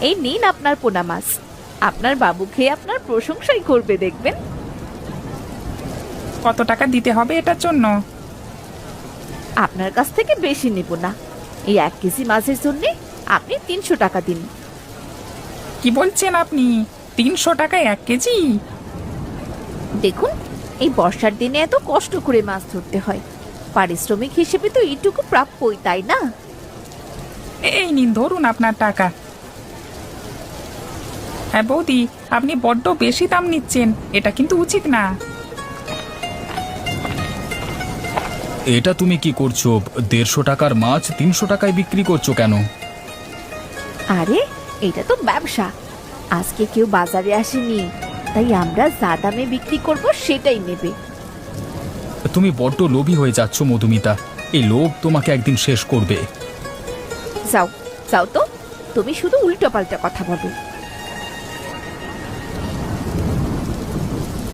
এই নিন আপনার পোনা মাছ। আপনার বাবু খেয়ে আপনার প্রশংসাই করবে দেখবেন। কত টাকা দিতে হবে এটার জন্য? আপনার কাছ থেকে বেশি নেব না। এই 1 কেজি মাছের জন্য আপনি 300 টাকা দিন। কি বলছেন আপনি? 300 টাকায় 1 কেজি? দেখুন, এই বর্ষার দিনে এত কষ্ট করে মাছ ধরতে হয়, পারিশ্রমিক হিসেবে তো এইটুকু প্রাপ্যই, তাই না? এই নিন, ধরুন আপনার টাকা। হ্যাঁ বৌদি, আপনি বড্ড বেশি দাম নিচ্ছেন, এটা কিন্তু উচিত না। এটা তুমি কি করছো? 150 টাকার মাছ 300 টাকায় বিক্রি করছো কেন? আরে, এটা তো ব্যবসা। আজকে কেউ বাজারে আসেনি, তাই আমরা যা দামে বিক্রি করব সেটাই নেবে। তুমি বড্ড লোভী হয়ে যাচ্ছ মধুমিতা, এই লোভ তোমাকে একদিন শেষ করবে। যাও যাও তো, তুমি শুধু উল্টো পাল্টা কথা বলো।